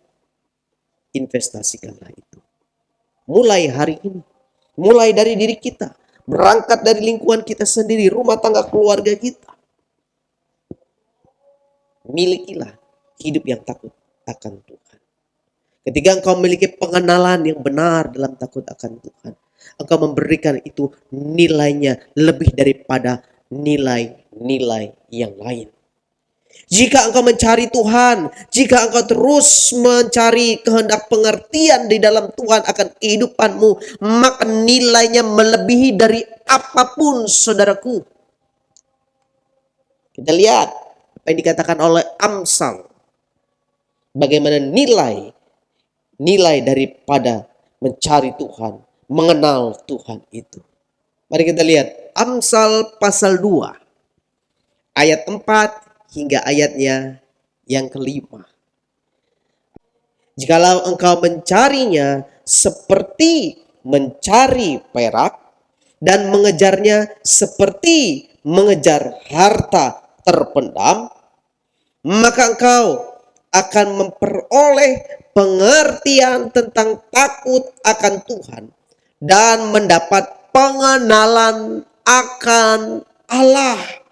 Investasikanlah itu. Mulai hari ini. Mulai dari diri kita. Berangkat dari lingkungan kita sendiri. Rumah tangga keluarga kita. Milikilah hidup yang takut akan Tuhan. Ketika engkau memiliki pengenalan yang benar dalam takut akan Tuhan. Engkau memberikan itu nilainya lebih daripada nilai-nilai yang lain. Jika engkau mencari Tuhan, jika engkau terus mencari kehendak pengertian di dalam Tuhan akan kehidupanmu, maka nilainya melebihi dari apapun, saudaraku. Kita lihat apa yang dikatakan oleh Amsal. Bagaimana nilai daripada mencari Tuhan, mengenal Tuhan itu. Mari kita lihat Amsal pasal 2, ayat 4 hingga ayatnya yang kelima. Jikalau engkau mencarinya seperti mencari perak dan mengejarnya seperti mengejar harta terpendam, maka engkau akan memperoleh pengertian tentang takut akan Tuhan dan mendapat pengenalan akan Allah.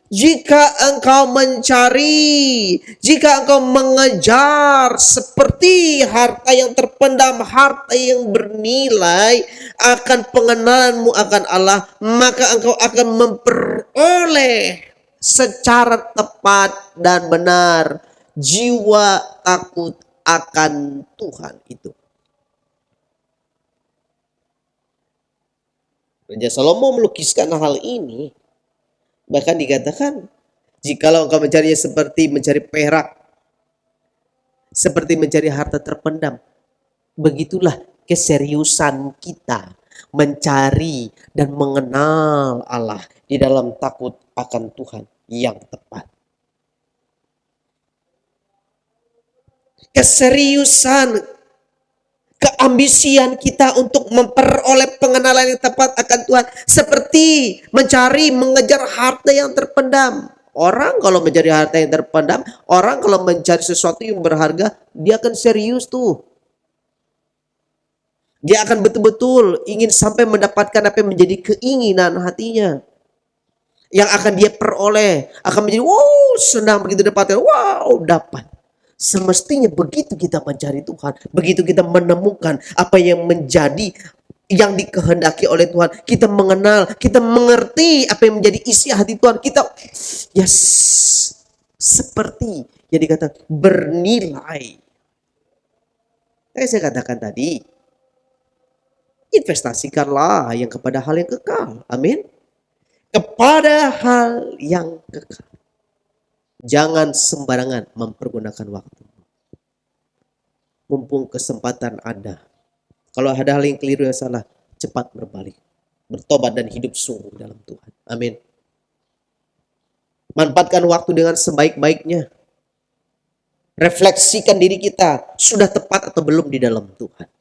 Jika engkau mencari, jika engkau mengejar seperti harta yang terpendam, harta yang bernilai akan pengenalanmu akan Allah, maka engkau akan memperoleh secara tepat dan benar jiwa takut akan Tuhan itu. Raja Salomo melukiskan hal ini. Bahkan dikatakan, jikalau engkau mencarinya seperti mencari perak, seperti mencari harta terpendam, begitulah keseriusan kita mencari dan mengenal Allah di dalam takut akan Tuhan yang tepat. Keseriusan, keambisian kita untuk memperoleh pengenalan yang tepat akan Tuhan seperti mencari, mengejar harta yang terpendam. Orang kalau mencari harta yang terpendam, orang kalau mencari sesuatu yang berharga, dia akan serius tuh. Dia akan betul-betul ingin sampai mendapatkan apa yang menjadi keinginan hatinya. Yang akan dia peroleh, akan menjadi wow senang begitu dapatkan, wow dapat. Semestinya begitu kita mencari Tuhan, begitu kita menemukan apa yang menjadi yang dikehendaki oleh Tuhan, kita mengenal, kita mengerti apa yang menjadi isi hati Tuhan, kita yes, seperti yang dikatakan bernilai. Saya katakan tadi, investasikanlah yang kepada hal yang kekal. Amin. Kepada hal yang kekal. Jangan sembarangan mempergunakan waktu. Mumpung kesempatan ada. Kalau ada hal yang keliru yang salah, cepat berbalik. Bertobat dan hidup sungguh dalam Tuhan. Amin. Manfaatkan waktu dengan sebaik-baiknya. Refleksikan diri kita, sudah tepat atau belum di dalam Tuhan.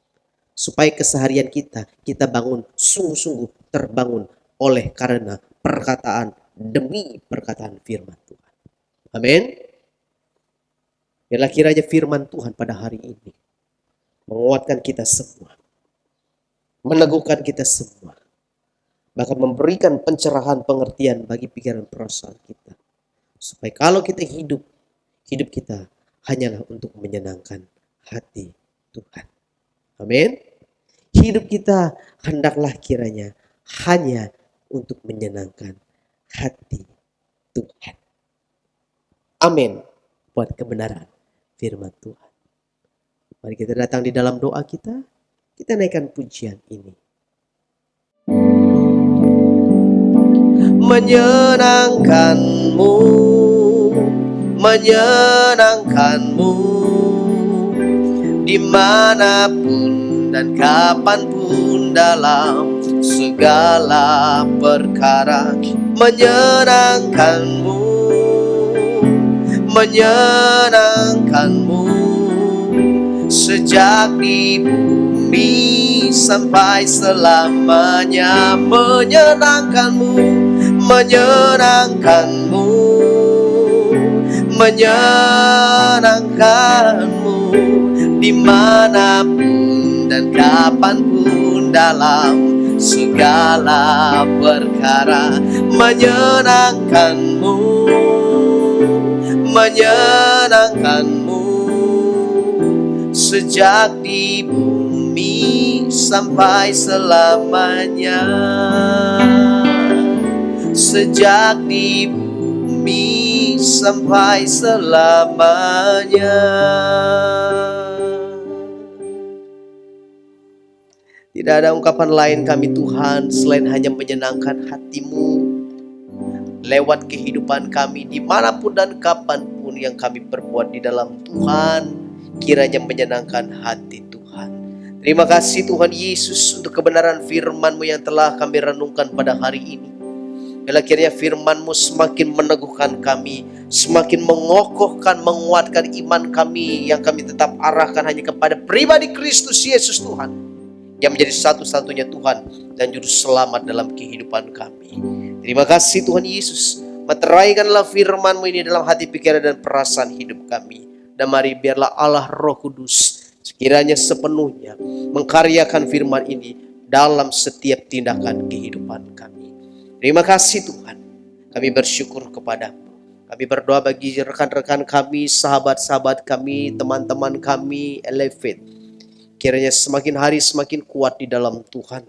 Supaya keseharian kita bangun sungguh-sungguh terbangun oleh karena perkataan demi perkataan firman Tuhan. Amin. Biarlah kiranya firman Tuhan pada hari ini menguatkan kita semua, meneguhkan kita semua, bahkan memberikan pencerahan pengertian bagi pikiran perasaan kita. Supaya kalau kita hidup kita hanyalah untuk menyenangkan hati Tuhan. Amin. Hidup kita hendaklah kiranya hanya untuk menyenangkan hati Tuhan. Amin. Buat kebenaran firman Tuhan. Mari kita datang di dalam doa kita. Kita naikkan pujian ini. Menyenangkanmu, menyenangkanmu, dimanapun dan kapanpun dalam segala perkara. Menyenangkanmu, menyenangkanmu, sejak di bumi sampai selamanya. Menyenangkanmu, menyenangkanmu, menyenangkanmu, dimanapun dan kapanpun dalam segala perkara. Menyenangkanmu, menyenangkanmu, sejak di bumi sampai selamanya. Sejak di bumi sampai selamanya. Tidak ada ungkapan lain kami Tuhan selain hanya menyenangkan hati-Mu lewat kehidupan kami dimanapun dan kapanpun yang kami perbuat di dalam Tuhan, kiranya menyenangkan hati Tuhan. Terima kasih Tuhan Yesus untuk kebenaran firman-Mu yang telah kami renungkan pada hari ini. Bila kiranya firman-Mu semakin meneguhkan kami, semakin mengokohkan, menguatkan iman kami yang kami tetap arahkan hanya kepada pribadi Kristus Yesus Tuhan, yang menjadi satu-satunya Tuhan dan juru selamat dalam kehidupan kami. Terima kasih Tuhan Yesus. Meteraikanlah firman-Mu ini dalam hati, pikiran, dan perasaan hidup kami. Dan mari biarlah Allah Roh Kudus sekiranya sepenuhnya mengkaryakan firman ini dalam setiap tindakan kehidupan kami. Terima kasih Tuhan. Kami bersyukur kepada-Mu. Kami berdoa bagi rekan-rekan kami, sahabat-sahabat kami, teman-teman kami, Elevate. Kiranya semakin hari semakin kuat di dalam Tuhan.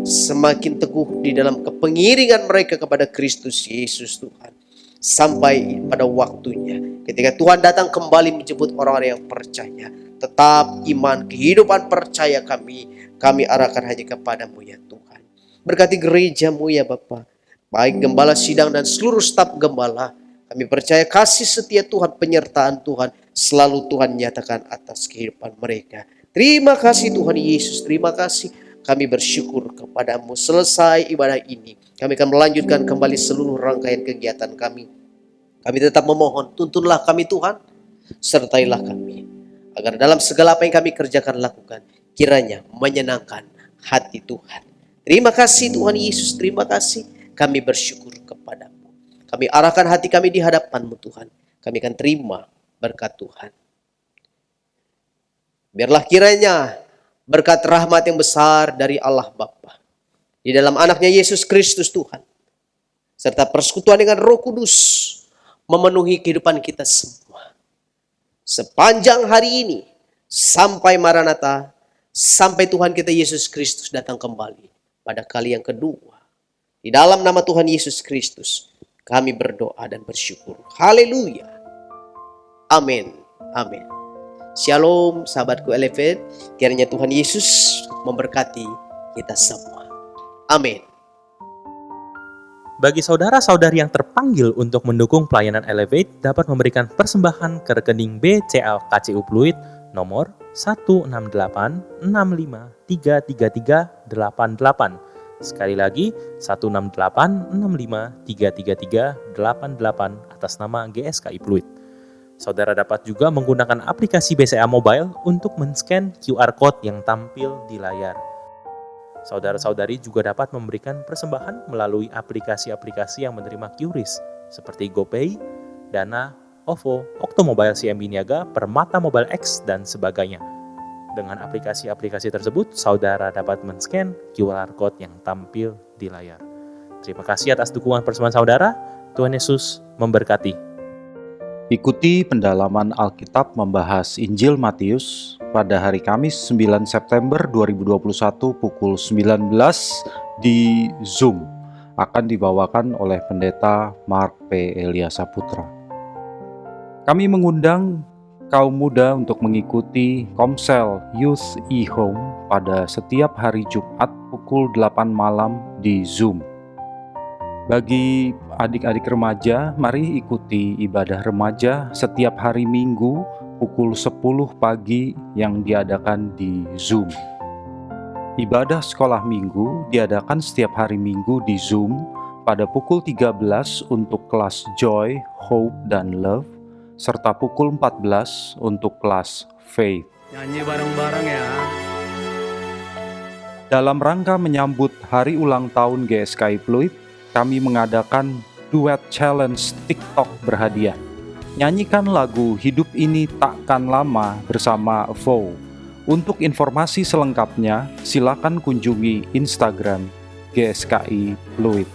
Semakin teguh di dalam kepengiringan mereka kepada Kristus Yesus Tuhan. Sampai pada waktunya ketika Tuhan datang kembali menjemput orang-orang yang percaya, tetap iman, kehidupan percaya kami arahkan hanya kepada-Mu ya Tuhan. Berkati gereja-Mu ya Bapa, baik gembala sidang dan seluruh staf gembala. Kami percaya kasih setia Tuhan, penyertaan Tuhan selalu Tuhan nyatakan atas kehidupan mereka. Terima kasih Tuhan Yesus, terima kasih. Kami bersyukur kepada-Mu. Selesai ibadah ini, kami akan melanjutkan kembali seluruh rangkaian kegiatan kami. Kami tetap memohon, tuntunlah kami Tuhan, sertailah kami, agar dalam segala apa yang kami kerjakan lakukan, kiranya menyenangkan hati Tuhan. Terima kasih Tuhan Yesus, terima kasih. Kami bersyukur kepada-Mu. Kami arahkan hati kami di hadapan-Mu Tuhan. Kami akan terima berkat Tuhan. Biarlah kiranya berkat rahmat yang besar dari Allah Bapa di dalam anaknya Yesus Kristus Tuhan, serta persekutuan dengan Roh Kudus memenuhi kehidupan kita semua. sepanjang hari ini sampai Maranatha, sampai Tuhan kita Yesus Kristus datang kembali pada kali yang kedua. Di dalam nama Tuhan Yesus Kristus, kami berdoa dan bersyukur. Haleluya. Amin. Amin. Shalom sahabatku Elevate. Kiranya Tuhan Yesus memberkati kita semua. Amin. Bagi saudara-saudari yang terpanggil untuk mendukung pelayanan Elevate dapat memberikan persembahan ke rekening BCA KCU Pluit nomor 16865333388. Sekali lagi 16865333388 atas nama GSKI Pluit. Saudara dapat juga menggunakan aplikasi BCA Mobile untuk men-scan QR Code yang tampil di layar. Saudara-saudari juga dapat memberikan persembahan melalui aplikasi-aplikasi yang menerima QRIS seperti GoPay, Dana, OVO, Oktomobile CMB Niaga, Permata Mobile X, dan sebagainya. Dengan aplikasi-aplikasi tersebut, saudara dapat men-scan QR Code yang tampil di layar. Terima kasih atas dukungan persembahan saudara. Tuhan Yesus memberkati. Ikuti pendalaman Alkitab membahas Injil Matius pada hari Kamis 9 September 2021 pukul 19 di Zoom. Akan dibawakan oleh Pendeta Mark P. Eliasaputra. Kami mengundang kaum muda untuk mengikuti Komsel Youth e-Home pada setiap hari Jumat pukul 8 malam di Zoom. Bagi adik-adik remaja, mari ikuti ibadah remaja setiap hari Minggu pukul 10 pagi yang diadakan di Zoom. Ibadah sekolah minggu diadakan setiap hari Minggu di Zoom pada pukul 13 untuk kelas Joy, Hope, dan Love, serta pukul 14 untuk kelas Faith. Nyanyi bareng-bareng ya. Dalam rangka menyambut hari ulang tahun GSKI Pluit, kami mengadakan duet challenge TikTok berhadiah. Nyanyikan lagu Hidup Ini Takkan Lama bersama Vow. Untuk informasi selengkapnya, silakan kunjungi Instagram GSKI Pluit.